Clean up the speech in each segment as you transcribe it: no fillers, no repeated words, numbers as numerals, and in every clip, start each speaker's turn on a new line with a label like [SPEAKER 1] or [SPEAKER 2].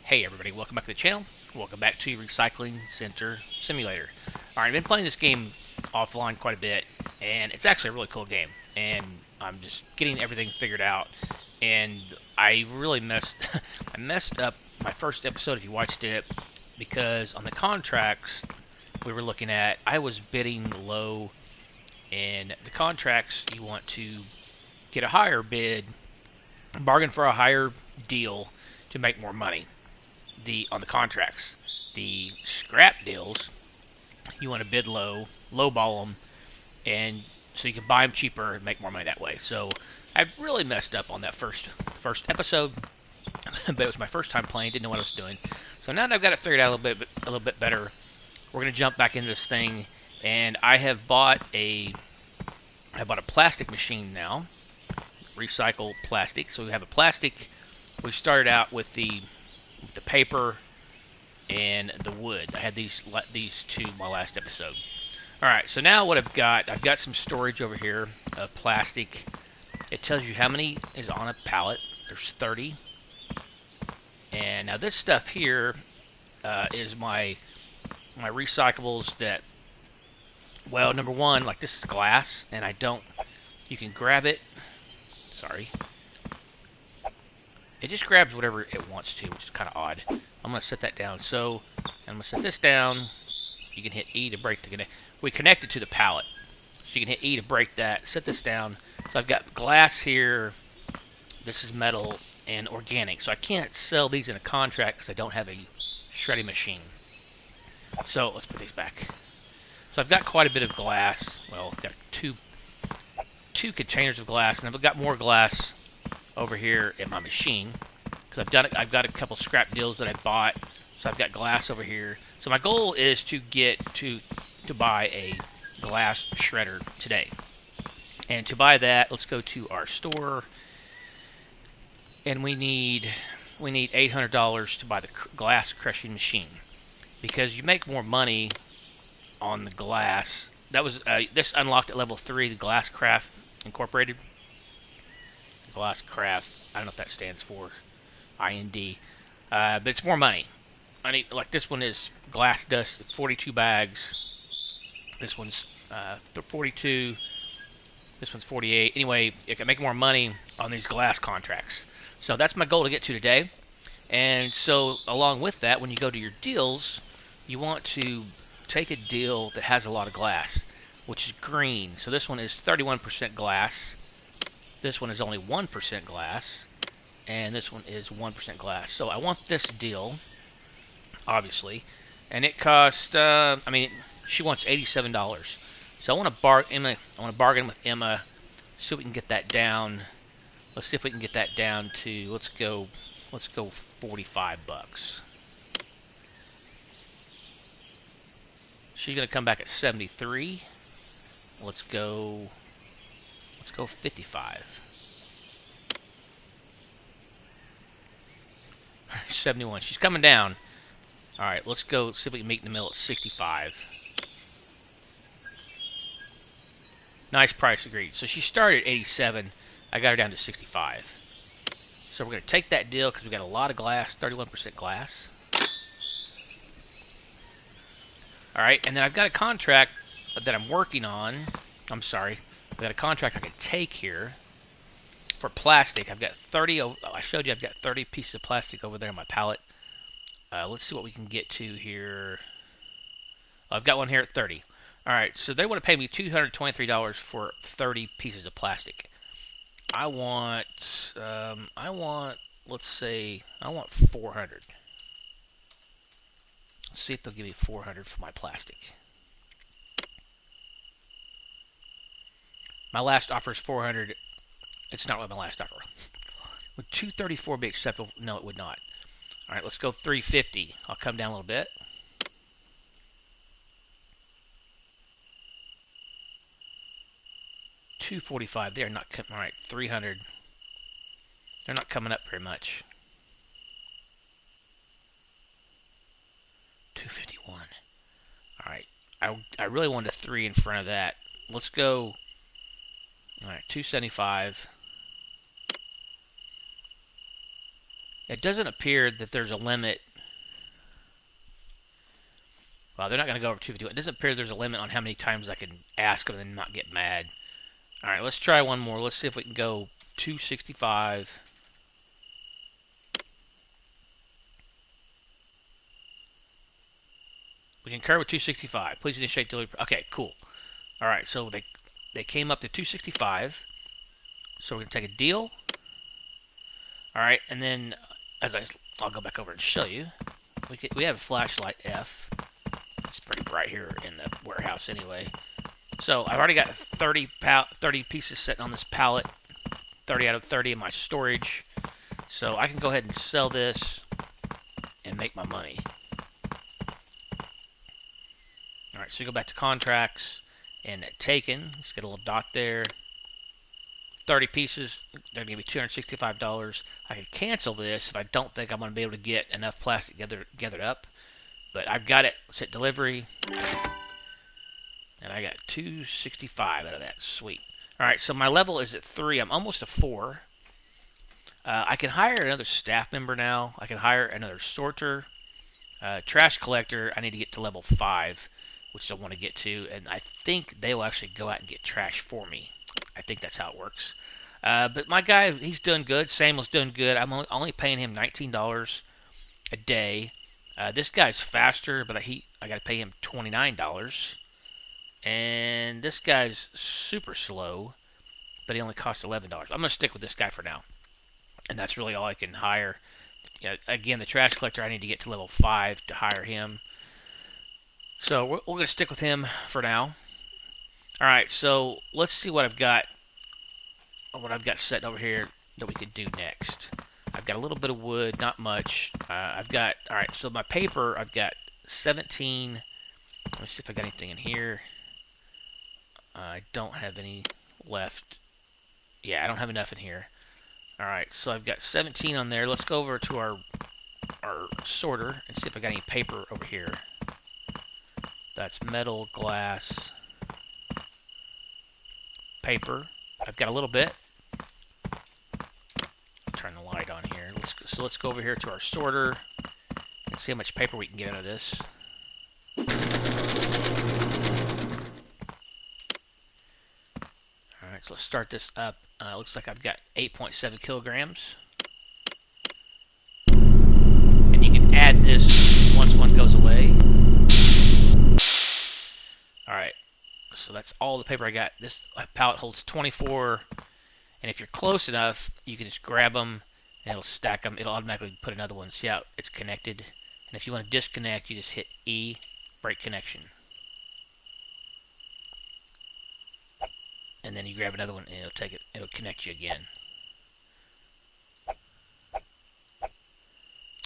[SPEAKER 1] Hey everybody, welcome back to the channel. Welcome back to Recycling Center Simulator. Alright, I've been playing this game offline quite a bit, and it's actually a really cool game. And I'm just getting everything figured out. And I really I messed up my first episode if you watched it, because on the contracts we were looking at, I was bidding low. And the contracts, you want to get a higher bid, bargain for a higher deal to make more money. On the contracts. The scrap deals, you want to bid low, lowball them, and so you can buy them cheaper and make more money that way. So I really messed up on that first episode, but it was my first time playing, didn't know what I was doing. So now that I've got it figured out a little bit better, we're gonna jump back into this thing, and I bought a plastic machine now, recycle plastic. So we have a plastic. We started out with the paper and the wood. I had these two my last episode. Alright, so now what I've got some storage over here of plastic. It tells you how many is on a pallet. There's 30. And now this stuff here is my recyclables that, well, number one, like this is glass, and you can grab it. Sorry. It just grabs whatever it wants to, which is kind of odd. I'm going to set that down. So I'm going to set this down. You can hit E to break the connect. We connect it to the pallet. So you can hit E to break that. Set this down. So I've got glass here. This is metal and organic. So I can't sell these in a contract because I don't have a shredding machine. So let's put these back. So I've got quite a bit of glass. Well, I've got two containers of glass, and I've got more glass over here in my machine because I've got a couple scrap deals that I bought, so I've got glass over here. So my goal is to get to buy a glass shredder today. And to buy that, let's go to our store, and we need $800 to buy the glass crushing machine, because you make more money on the glass. That was this unlocked at level 3, the Glass Craft Incorporated. Glass Craft, I don't know if that stands for IND, but it's more money. I need, like, this one is glass dust, it's 42 bags. This one's 42. This one's 48. Anyway, you can make more money on these glass contracts. So that's my goal to get to today. And so along with that, when you go to your deals, you want to take a deal that has a lot of glass, which is green. So this one is 31% glass. This one is only 1% glass, and this one is 1% glass. So I want this deal, obviously, and it cost. She wants $87. So I want to bargain with Emma, so we can get that down. Let's see if we can get that down to. Let's go $45. She's gonna come back at 73. Let's go 55. 71. She's coming down. Alright, let's go see if we can meet in the middle at 65. Nice price, agreed. So she started at 87. I got her down to 65. So we're going to take that deal because we got a lot of glass, 31% glass. Alright, and then I've got a contract that I'm working on. I'm sorry. I've got a contract I can take here for plastic. I've got 30. I showed you I've got 30 pieces of plastic over there on my pallet. Let's see what we can get to here. I've got one here at 30. Alright, so they want to pay me $223 for 30 pieces of plastic. I want, let's say, I want 400. Let's see if they'll give me 400 for my plastic. My last offer is 400. It's not really my last offer. Would 234 be acceptable? No, it would not. Alright, let's go 350. I'll come down a little bit. $245. They're not coming. Alright, 300. They're not coming up very much. 251. Alright. I really wanted a 3 in front of that. Let's go. Alright, 275. It doesn't appear that there's a limit. Well, they're not going to go over 250. It doesn't appear there's a limit on how many times I can ask them and not get mad. Alright, let's try one more. Let's see if we can go 265. We concur with 265. Please initiate delivery. Okay, cool. Alright, so they came up to 265. So we're going to take a deal. Alright, and then I'll go back over and show you. We have a flashlight F. It's pretty bright here in the warehouse anyway. So I've already got 30 pieces sitting on this pallet. 30 out of 30 in my storage. So I can go ahead and sell this and make my money. Alright, so we go back to contracts and taken. Let's get a little dot there. 30 pieces, they're going to give me $265. I can cancel this if I don't think I'm going to be able to get enough plastic gathered up. But I've got it. Let's hit delivery. And I got 265 out of that. Sweet. Alright, so my level is at 3. I'm almost a 4. I can hire another staff member now. I can hire another sorter. Trash collector, I need to get to level 5, which I want to get to. And I think they will actually go out and get trash for me. I think that's how it works. But my guy, he's doing good. Samuel's doing good. I'm only paying him $19 a day. This guy's faster, but I got to pay him $29. And this guy's super slow, but he only costs $11. I'm going to stick with this guy for now. And that's really all I can hire. Again, the trash collector, I need to get to level 5 to hire him. So we're going to stick with him for now. Alright, so let's see what I've got set over here that we could do next. I've got a little bit of wood, not much. Alright, so my paper, I've got 17. Let me see if I got anything in here. I don't have any left. Yeah, I don't have enough in here. Alright, so I've got 17 on there. Let's go over to our sorter and see if I got any paper over here. That's metal, glass, paper. I've got a little bit. Turn the light on here. Let's go over here to our sorter and see how much paper we can get out of this. Alright, so let's start this up. Looks like I've got 8.7 kilograms. And you can add this once one goes away. Alright, so that's all the paper I got. This pallet holds 24. And if you're close enough, you can just grab them and it'll stack them. It'll automatically put another one. See how it's connected? And if you want to disconnect, you just hit E, break connection. And then you grab another one and it'll connect you again.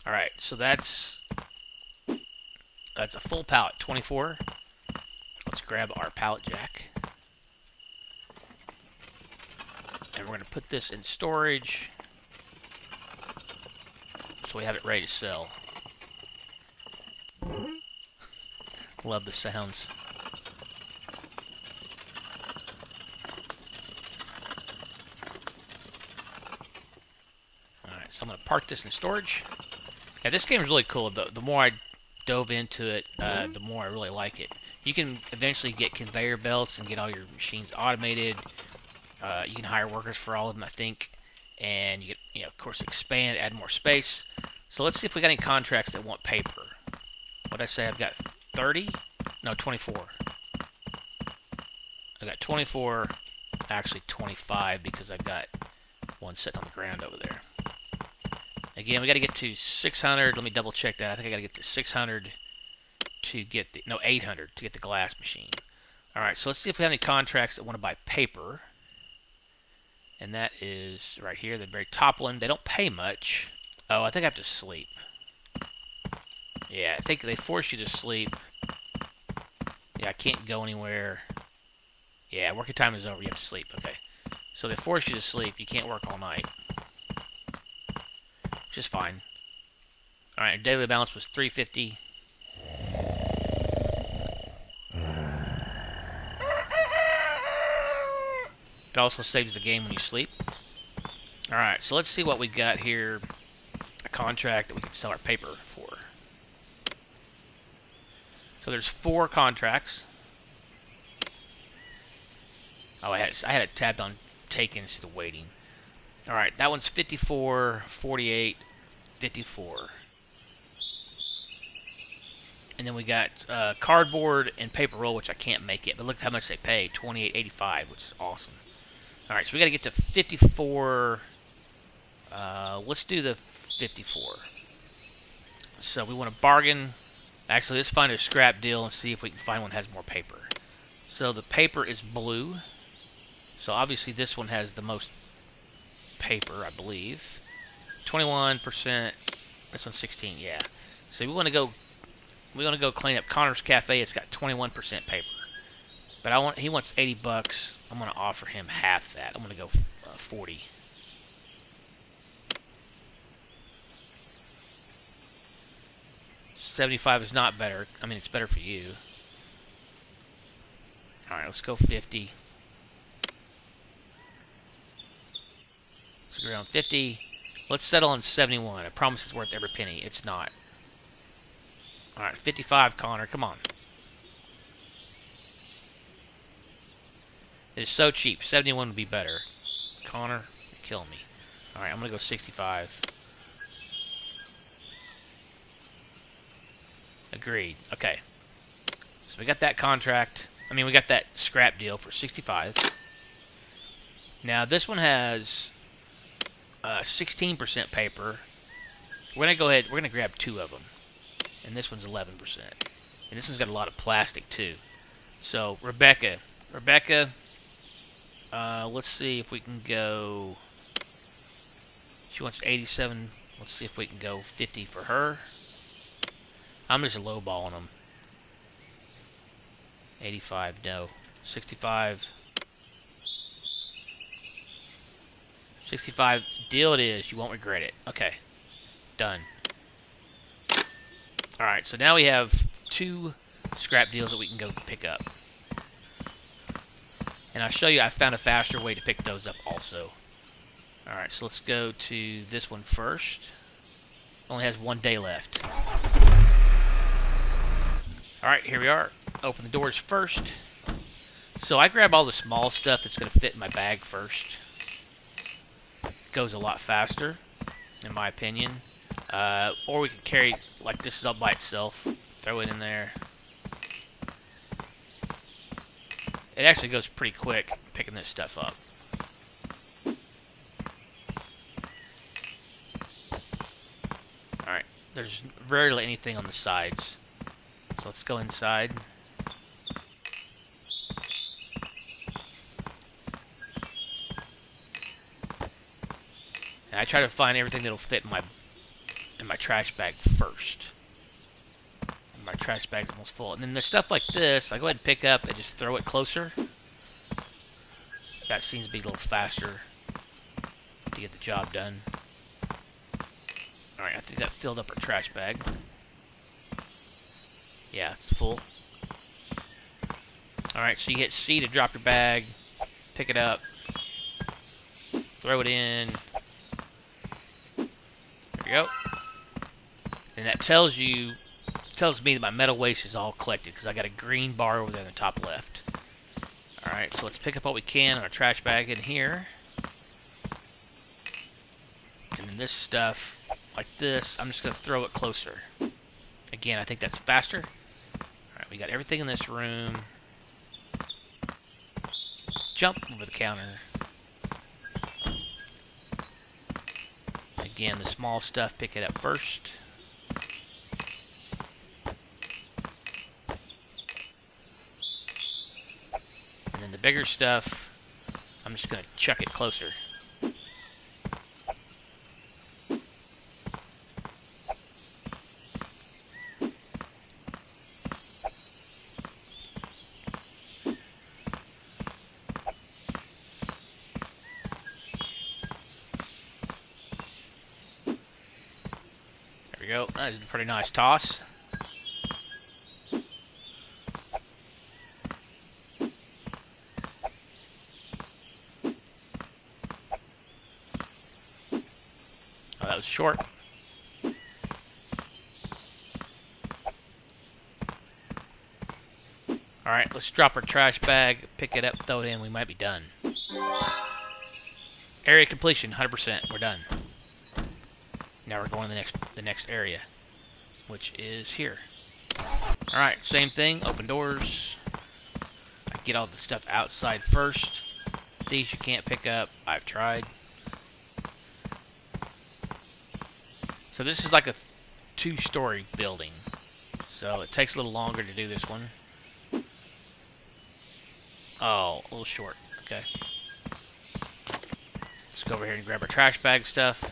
[SPEAKER 1] Alright, so that's a full pallet, 24. Let's grab our pallet jack. And we're going to put this in storage so we have it ready to sell. Love the sounds. Alright, so I'm going to park this in storage. Yeah, this game is really cool. The more I dove into it, the more I really like it. You can eventually get conveyor belts and get all your machines automated. You can hire workers for all of them, I think. And you can, of course, expand, add more space. So let's see if we got any contracts that want paper. What'd I say? I've got 30? No, 24. I've got 24, actually 25, because I've got one sitting on the ground over there. Again, we got to get to 600. Let me double check that. I think I got to get to 600 to get the, no, 800 to get the glass machine. Alright, so let's see if we have any contracts that want to buy paper. And that is right here, the very top one. They don't pay much. Oh, I think I have to sleep. Yeah, I think they force you to sleep. Yeah, I can't go anywhere. Yeah, working time is over. You have to sleep. Okay. So they force you to sleep. You can't work all night. Which is fine. Alright, our daily balance was 350. It also saves the game when you sleep. Alright, so let's see what we got here. contract that we can sell our paper for. So there's 4 contracts. Oh, I had it tabbed on taken instead of waiting. Alright, that one's 54, 48, 54. And then we got cardboard and paper roll, which I can't make it, but look at how much they pay, $28.85, which is awesome. Alright, so we gotta get to 54. Let's do the 54. So we want to bargain. Actually, let's find a scrap deal and see if we can find one that has more paper. So the paper is blue. So obviously this one has the most paper, I believe. 21%. This one's 16. Yeah. So we want to go clean up Connor's Cafe. It's got 21% paper. But he wants $80. I'm going to offer him half that. I'm going to go 40. $75 is not better. I mean, it's better for you. Alright, let's go 50. Let's go around 50. Let's settle on 71. I promise it's worth every penny. It's not. Alright, 55, Connor. Come on. It is so cheap. 71 would be better. Connor, you're killing me. Alright, I'm going to go 65. Agreed. Okay. So we got that contract. I mean, we got that scrap deal for 65. Now, this one has 16% paper. We're going to go ahead, we're going to grab 2 of them. And this one's 11%. And this one's got a lot of plastic, too. So, Rebecca, let's see if we can go... She wants 87. Let's see if we can go 50 for her. I'm just lowballing them. 85, no. 65. 65, deal it is. You won't regret it. Okay. Done. Alright, so now we have 2 scrap deals that we can go pick up. And I'll show you, I found a faster way to pick those up also. Alright, so let's go to this one first. Only has 1 day left. Alright, here we are. Open the doors first. So I grab all the small stuff that's going to fit in my bag first. It goes a lot faster, in my opinion. Or we can carry, like this is all by itself. Throw it in there. It actually goes pretty quick picking this stuff up. Alright, there's rarely anything on the sides. So let's go inside. And I try to find everything that'll fit in my trash bag first. And my trash bag's almost full. And then the stuff like this, I go ahead and pick up and just throw it closer. That seems to be a little faster to get the job done. Alright, I think that filled up our trash bag. Yeah, it's full. Alright, so you hit C to drop your bag, pick it up, throw it in. There we go. And that tells me that my metal waste is all collected because I got a green bar over there in the top left. Alright, so let's pick up what we can in our trash bag in here. And then this stuff, like this, I'm just going to throw it closer. Again, I think that's faster. Alright, we got everything in this room. Jump over the counter. Again, the small stuff, pick it up first. And then the bigger stuff, I'm just going to chuck it closer. Go. That is a pretty nice toss. Oh, that was short. Alright, let's drop our trash bag, pick it up, throw it in, we might be done. Area completion, 100%, we're done. Now we're going to the next area, which is here. Alright, same thing, open doors. I get all the stuff outside first. These you can't pick up, I've tried. So this is like a 2-story building. So it takes a little longer to do this one. Oh, a little short, okay. Let's go over here and grab our trash bag stuff.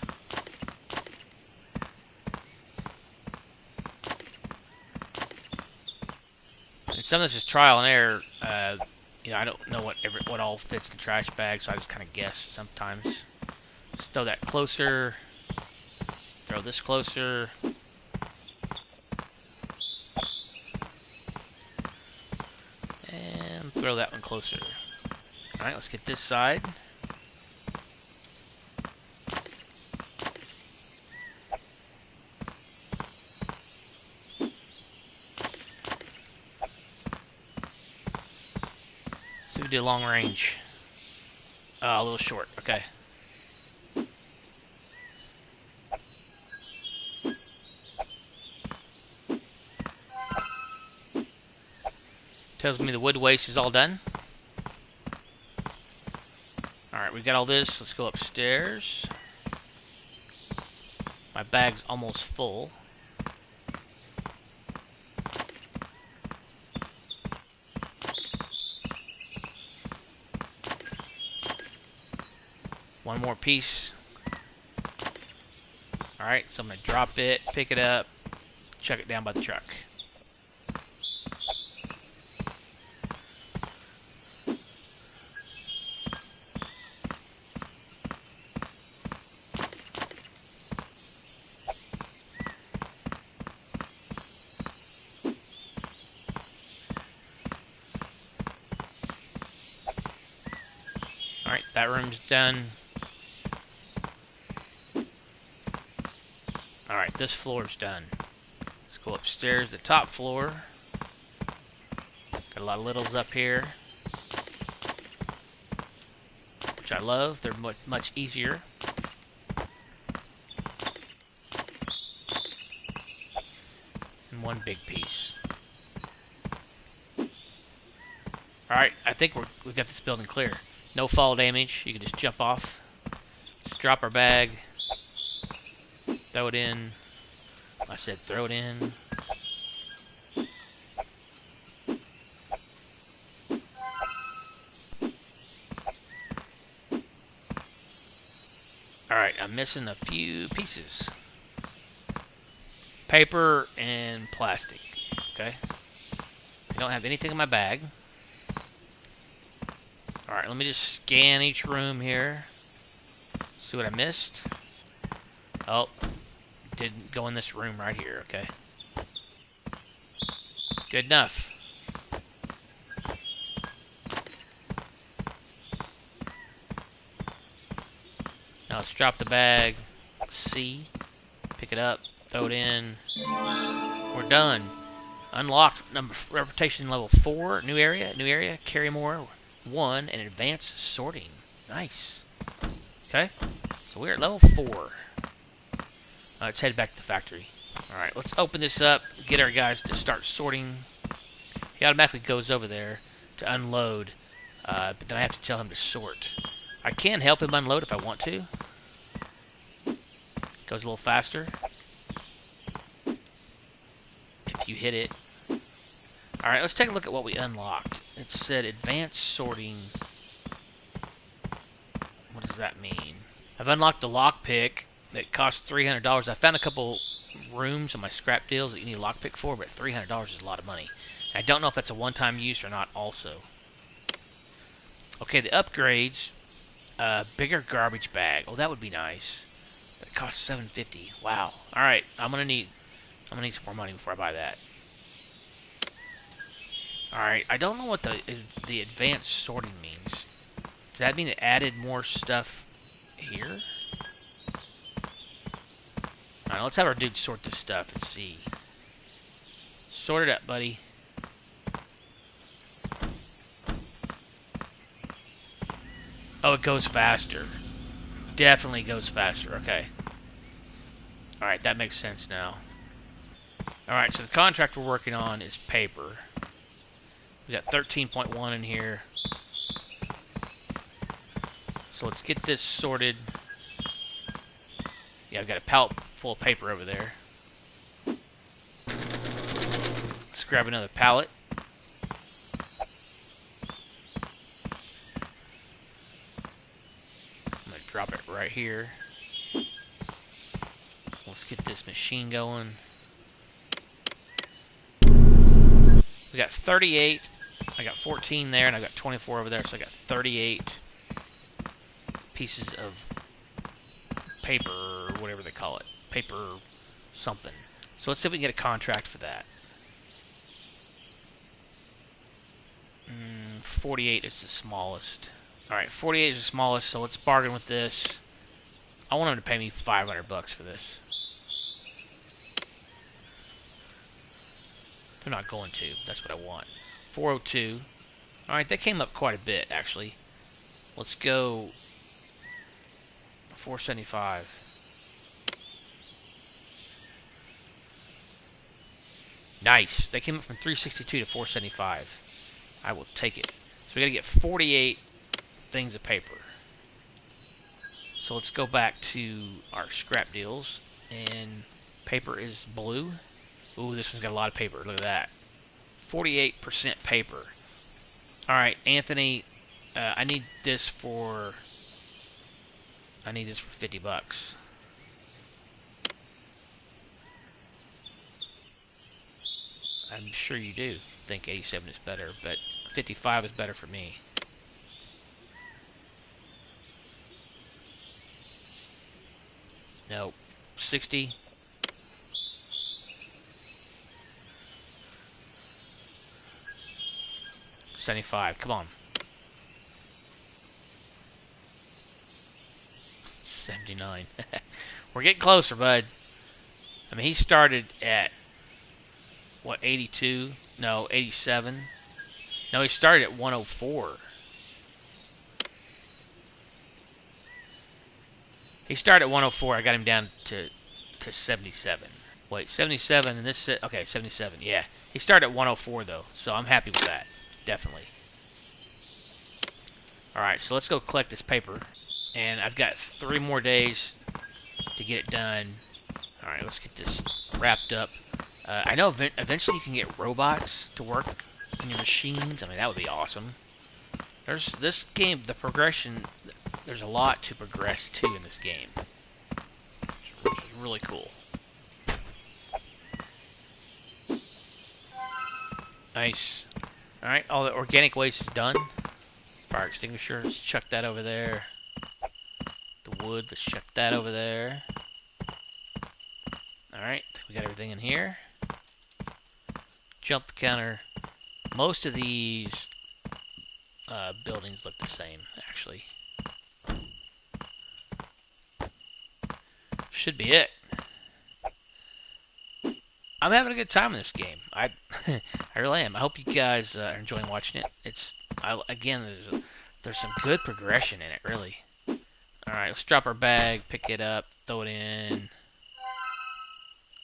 [SPEAKER 1] And some of this is trial and error. You know, I don't know what all fits in the trash bag, so I just kind of guess sometimes. Let's throw that closer. Throw this closer. And throw that one closer. Alright, let's get this side. See if we do long range. A little short, okay. Tells me the wood waste is all done. Alright, we got all this. Let's go upstairs. My bag's almost full. One more piece. Alright, so I'm going to drop it, pick it up, chuck it down by the truck. Alright, that room's done. Alright, this floor's done. Let's go upstairs, the top floor. Got a lot of littles up here, which I love. They're much easier. And one big piece. Alright, I think we've got this building clear. No fall damage. You can just jump off. Just drop our bag. Throw it in. I said throw it in. Alright, I'm missing a few pieces. Paper and plastic. Okay. I don't have anything in my bag. Alright, let me just scan each room here. See what I missed. Oh, didn't go in this room right here, okay. Good enough. Now let's drop the bag. C. Pick it up. Throw it in. We're done. Unlocked reputation level 4. New area. Carry more. 1 and advanced sorting. Nice. Okay. So we're at level 4. Let's head back to the factory. Alright, let's open this up. Get our guys to start sorting. He automatically goes over there to unload. But then I have to tell him to sort. I can help him unload if I want to. Goes a little faster. If you hit it. Alright, let's take a look at what we unlocked. It said advanced sorting. What does that mean? I've unlocked the lockpick that costs $300. I found a couple rooms on my scrap deals that you need a lockpick for, but $300 is a lot of money. I don't know if that's a one-time use or not also. Okay, the upgrades. Bigger garbage bag. Oh, that would be nice. That costs $750. Wow. Alright, I'm gonna need some more money before I buy that. Alright, I don't know what the advanced sorting means. Does that mean it added more stuff here? Alright, let's have our dude sort this stuff and see. Sort it up, buddy. Oh, it goes faster. Definitely goes faster. Okay. Alright, that makes sense now. Alright, so the contract we're working on is paper. We got 13.1 in here. So let's get this sorted. Yeah, I've got a pallet full of paper over there. Let's grab another pallet. I'm going to drop it right here. Let's get this machine going. We got 38. I got 14 there, and I got 24 over there, so I got 38 pieces of paper, or whatever they call it. Paper something. So let's see if we can get a contract for that. 48 is the smallest. Alright, 48 is the smallest, so let's bargain with this. I want them to pay me 500 bucks for this. They're not going to. That's what I want. 402. Alright, that came up quite a bit, actually. Let's go 475. Nice. They came up from 362 to 475. I will take it. So we gotta get 48 things of paper. So let's go back to our scrap deals. And paper is blue. Ooh, this one's got a lot of paper. Look at that. 48% paper. Alright, Anthony, I need this for 50 bucks. I'm sure you do think 87 is better, but 55 is better for me. Nope. 60. $75. Come on. 79. We're getting closer, bud. I mean, he started at what, 82? No, 87. No, he started at 104. He started at 104. I got him down to 77. Wait, 77 and this okay, 77. Yeah. He started at 104 though, so I'm happy with that. Definitely. Alright, so let's go collect this paper. And I've got 3 more days to get it done. Alright, let's get this wrapped up. I know eventually you can get robots to work on your machines. I mean, that would be awesome. There's this game, the progression, there's a lot to progress to in this game. It's really cool. Nice. Alright, all the organic waste is done. Fire extinguisher, let's chuck that over there. The wood, let's chuck that over there. Alright, we got everything in here. Jump the counter. Most of these buildings look the same, actually. Should be it. I'm having a good time in this game. I really am. I hope you guys are enjoying watching it. Again, there's some good progression in it, really. Alright, let's drop our bag, pick it up, throw it in.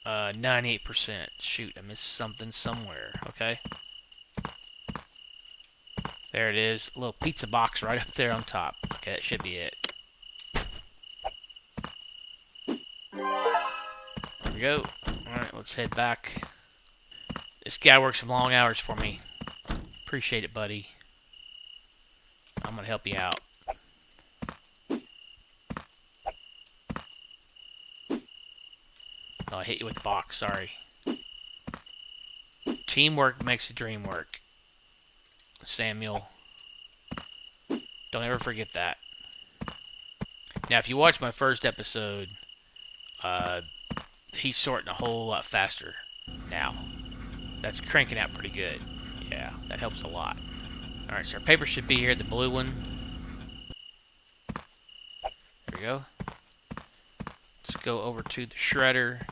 [SPEAKER 1] 98%. Shoot, I missed something somewhere. Okay. There it is. A little pizza box right up there on top. Okay, that should be it. There we go. Alright, let's head back. This guy works some long hours for me. Appreciate it, buddy. I'm gonna help you out. Oh, I hit you with the box, sorry. Teamwork makes the dream work. Samuel. Don't ever forget that. Now, if you watch my first episode, he's sorting a whole lot faster now. That's cranking out pretty good. Yeah, that helps a lot. Alright, so our paper should be here, the blue one. There we go. Let's go over to the shredder.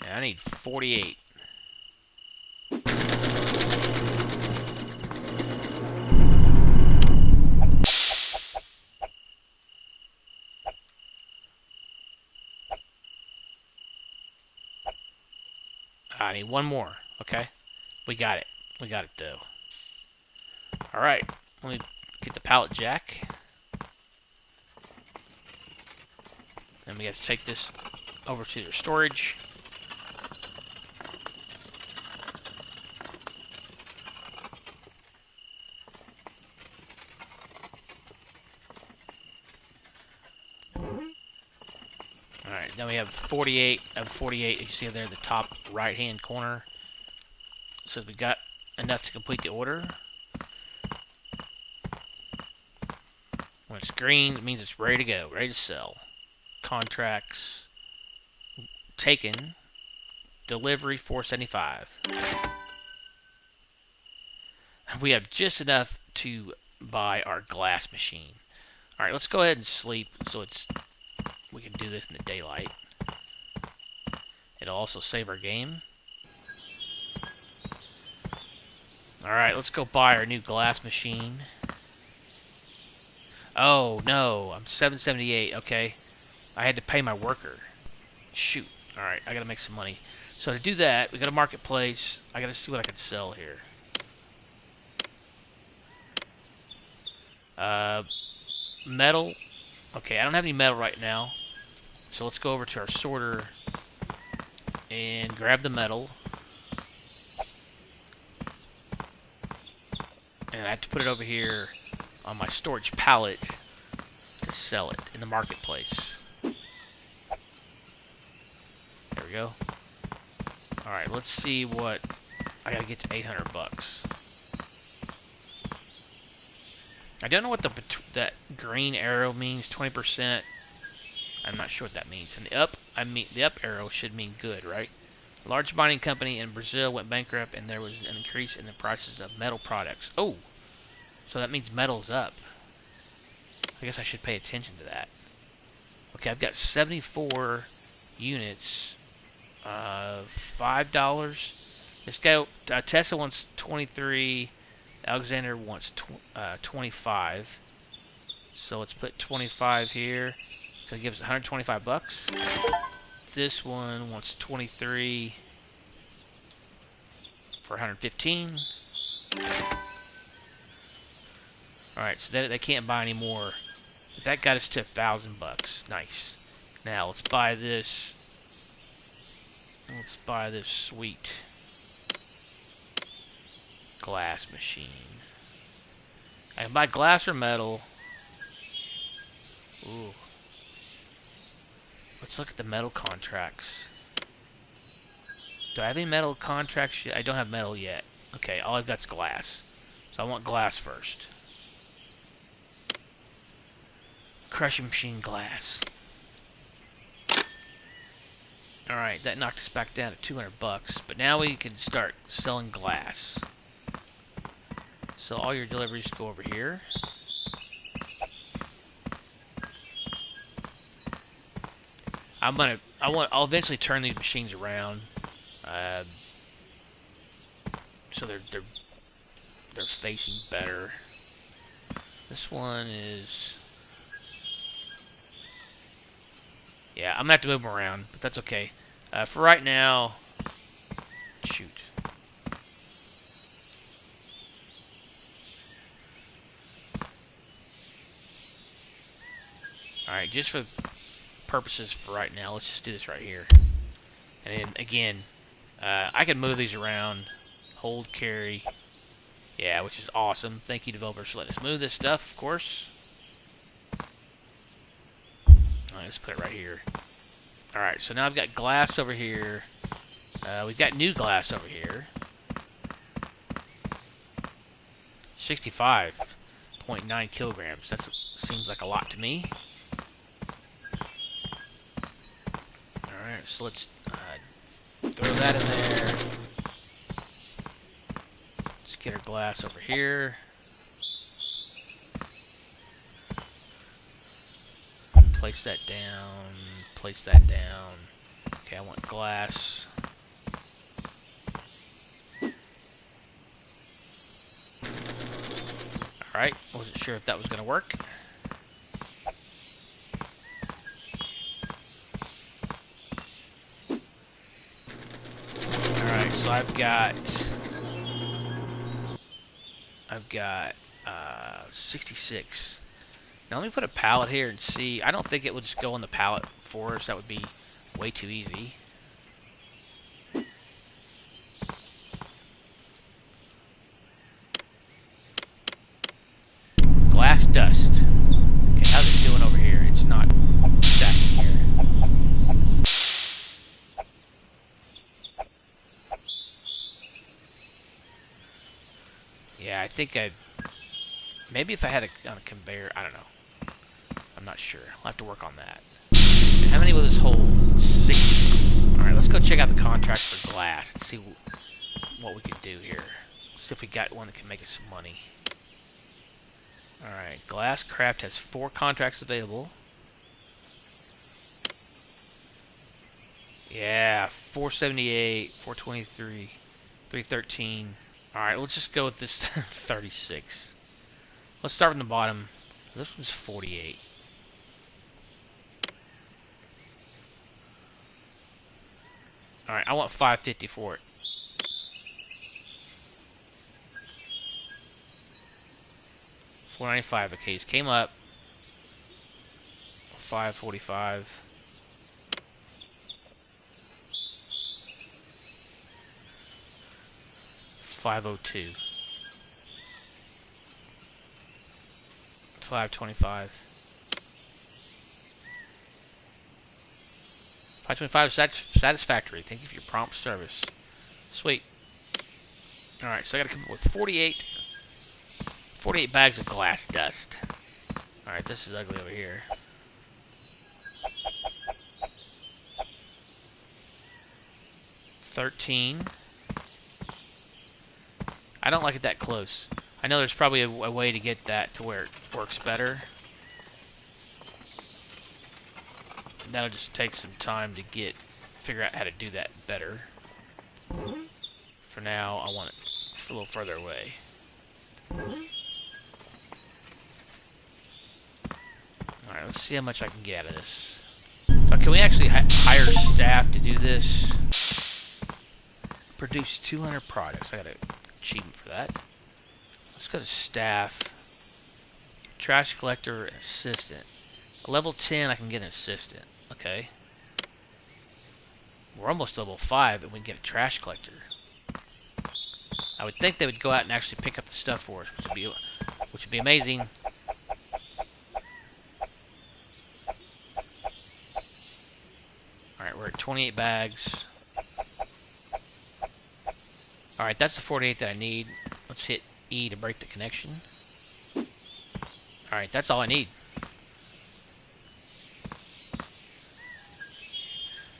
[SPEAKER 1] And I need 48. I need one more. Okay. We got it. We got it, though. Alright. Let me get the pallet jack. Then we have to take this over to their storage. Alright, then we have 48 of 48. You see there in the top right hand corner. It says we got enough to complete the order. When it's green, it means it's ready to go, ready to sell. Contracts taken. Delivery $4.75. We have just enough to buy our glass machine. Alright, let's go ahead and sleep so we can do this in the daylight. It'll also save our game. Alright, let's go buy our new glass machine. Oh, no. I'm $7.78. Okay. I had to pay my worker. Shoot. Alright, I gotta make some money. So to do that, we go to Marketplace. I gotta see what I can sell here. Metal. Okay, I don't have any metal right now. So let's go over to our sorter and grab the metal. And I have to put it over here on my storage pallet to sell it in the marketplace. There we go. Alright, let's see what... I gotta get to 800 bucks. I don't know what that green arrow means, 20%. I'm not sure what that means. And the up arrow should mean good, right? A large mining company in Brazil went bankrupt and there was an increase in the prices of metal products. Oh! So that means metal's up. I guess I should pay attention to that. Okay, I've got 74 units. $5. This guy, Tesla wants 23. Alexander wants 25. So let's put 25 here. So it gives us 125 bucks. This one wants 23 for 115. Alright, so they can't buy any more. But that got us to 1,000 bucks. Nice. Now let's buy this. Let's buy this sweet glass machine. I can buy glass or metal. Ooh. Let's look at the metal contracts. Do I have any metal contracts yet? I don't have metal yet. Okay, all I've got is glass. So I want glass first. Crushing machine glass. Alright, that knocked us back down to 200 bucks. But now we can start selling glass. So all your deliveries go over here. I'll eventually turn these machines around. So they're facing better. This one is... Yeah, I'm gonna have to move them around, but that's okay. For right now... Shoot. Alright, just for purposes for right now, let's just do this right here. And then, again, I can move these around. Hold, carry. Yeah, which is awesome. Thank you, developers, for letting us move this stuff, of course. Alright, let's put it right here. Alright, so now I've got glass over here. We've got new glass over here. 65.9 kilograms. That seems like a lot to me. Alright, so let's throw that in there. Let's get our glass over here. Place that down. Place that down. Okay, I want glass. Alright, wasn't sure if that was going to work. Alright, So I've got 66. Now let me put a pallet here and see. I don't think it would just go on the pallet for us. That would be way too easy. Glass dust. Okay, how's it doing over here? It's not stacking here. Yeah, I think maybe if I had on a conveyor, I don't know. I'm not sure. I'll have to work on that. How many will this hold? 60. Alright, let's go check out the contract for glass and see what we can do here. See if we got one that can make us some money. Alright, Glass Craft has 4 contracts available. Yeah, 478, 423, 313. Alright, let's just go with this 36. Let's start from the bottom. This one's 48. Alright, I want 550 for it. $4.95. Okay, it came up. 545. $502. 525. 525 satisfactory. Thank you for your prompt service. Sweet. Alright, so I gotta come up with 48 bags of glass dust. Alright, this is ugly over here. $13. I don't like it that close. I know there's probably a way to get that to where it works better. That'll just take some time to figure out how to do that better. For now, I want it a little further away. Alright, let's see how much I can get out of this. So can we actually hire staff to do this? Produce 200 products. I got an achievement for that. Let's go to staff. Trash collector and assistant. Level 10, I can get an assistant. Okay. We're almost level 5 and we can get a trash collector. I would think they would go out and actually pick up the stuff for us, which would be amazing. Alright, we're at 28 bags. Alright, that's the 48 that I need. Let's hit E to break the connection. Alright, that's all I need.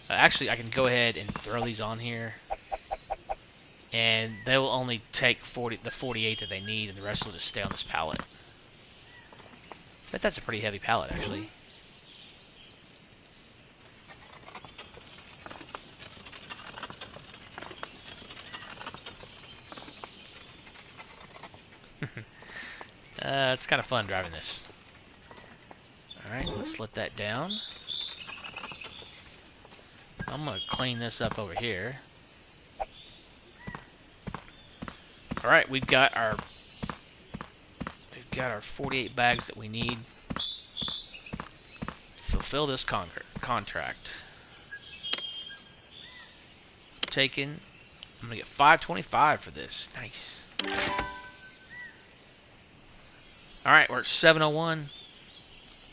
[SPEAKER 1] Actually, I can go ahead and throw these on here. And they will only take the 48 that they need, and the rest will just stay on this pallet. But that's a pretty heavy pallet, actually. It's kind of fun driving this. Alright, let's let that down. I'm going to clean this up over here. Alright, we've got our 48 bags that we need to fulfill this contract. Taken. I'm going to get 525 for this. Nice. Alright, we're at 701.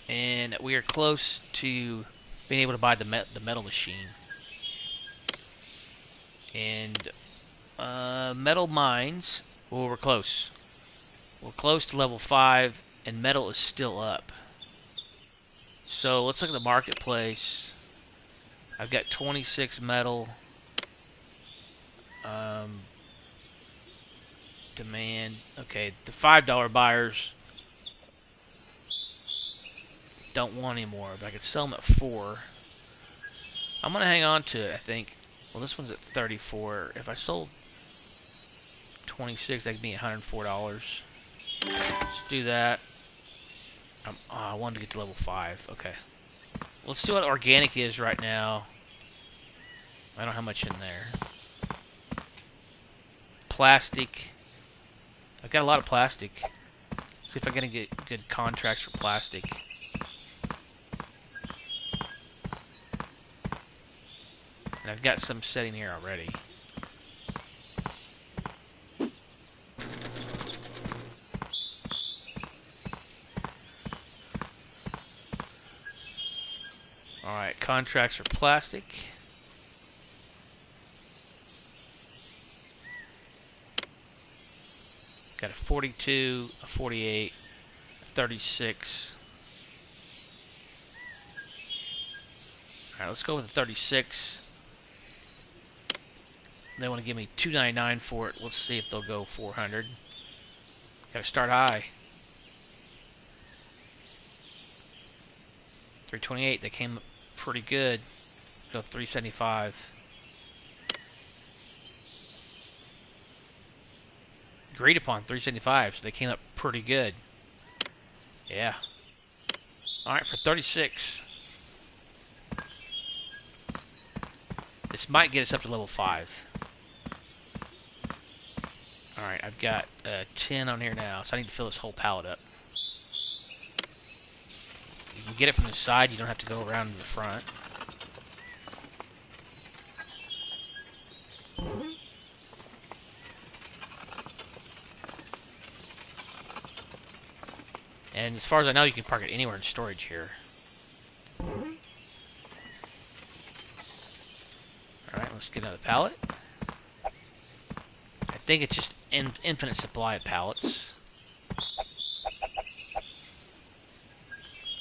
[SPEAKER 1] And we are close to being able to buy the metal machine. And metal mines. Well, we're close. We're close to level 5, and metal is still up. So let's look at the marketplace. I've got 26 metal. Demand. Okay, the $5 buyers don't want anymore, but I could sell them at 4. I'm gonna hang on to it, I think. Well, this one's at 34. If I sold 26, that could be $104. Let's do that. I wanted to get to level 5. Okay. Let's see what organic is right now. I don't have much in there. plastic. I've got a lot of plastic. See if I can get good contracts for plastic. And I've got some sitting here already. Alright, contracts for plastic. Got a 42, a 48, a 36. Alright, let's go with a 36. They want to give me $299 for it. Let's see if they'll go 400. Gotta start high. 328, they came up pretty good. Go 375. Agreed upon 375, so they came up pretty good. Yeah. Alright, for 36. This might get us up to level 5. Alright, I've got 10 on here now, so I need to fill this whole pallet up. You can get it from the side, you don't have to go around to the front. And as far as I know, you can park it anywhere in storage here. Alright, let's get another pallet. I think it's just infinite supply of pallets.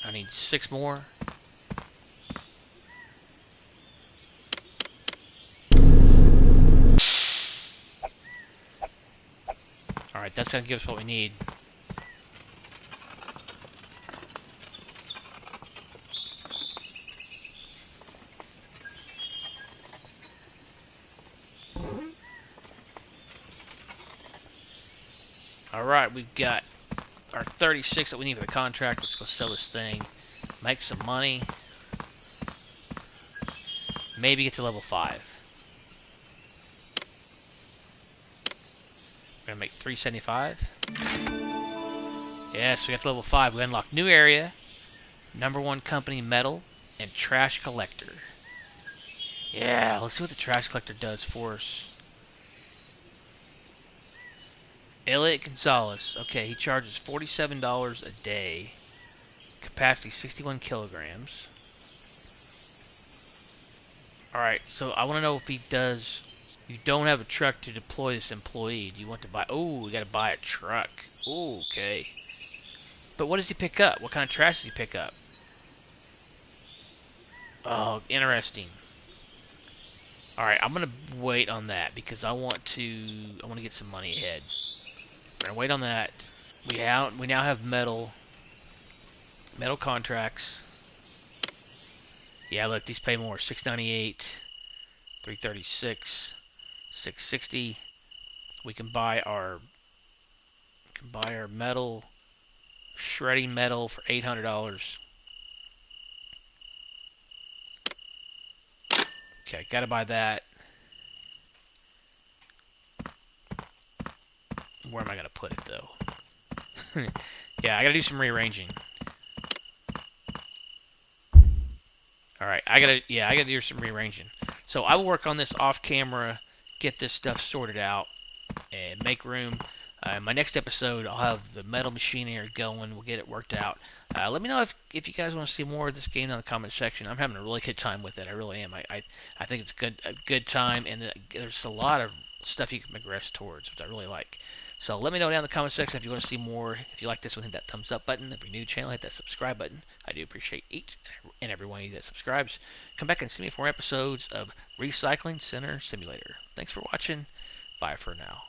[SPEAKER 1] I need 6 more. Alright, that's going to give us what we need. Alright, we've got our 36 that we need for the contract. Let's go sell this thing. Make some money. Maybe get to level 5. We're going to make 375. Yes, we got to level 5. We unlock new area. #1 company metal. And trash collector. Yeah, let's see what the trash collector does for us. Elliot Gonzalez. Okay, he charges $47 a day. Capacity 61 kilograms. Alright, so I want to know if he does... You don't have a truck to deploy this employee. Do you want to buy... Oh, we got to buy a truck. Ooh, okay. But what does he pick up? What kind of trash does he pick up? Oh, interesting. Alright, I'm going to wait on that because I want to get some money ahead. We're gonna wait on that. We now have metal contracts. Yeah, look, these pay more. $698, $336, $660. We can buy our metal, shredding metal for $800. Okay, gotta buy that. Where am I gonna put it though? Yeah, I gotta do some rearranging. Alright, I gotta do some rearranging. So I will work on this off camera, get this stuff sorted out, and make room. In my next episode, I'll have the metal machinery going. We'll get it worked out. Let me know if you guys want to see more of this game in the comment section. I'm having a really good time with it. I really am. I think it's a good time, and there's a lot of stuff you can progress towards, which I really like. So let me know down in the comment section if you want to see more. If you like this one, hit that thumbs up button. If you're new to the channel, hit that subscribe button. I do appreciate each and every one of you that subscribes. Come back and see me for more episodes of Recycling Center Simulator. Thanks for watching. Bye for now.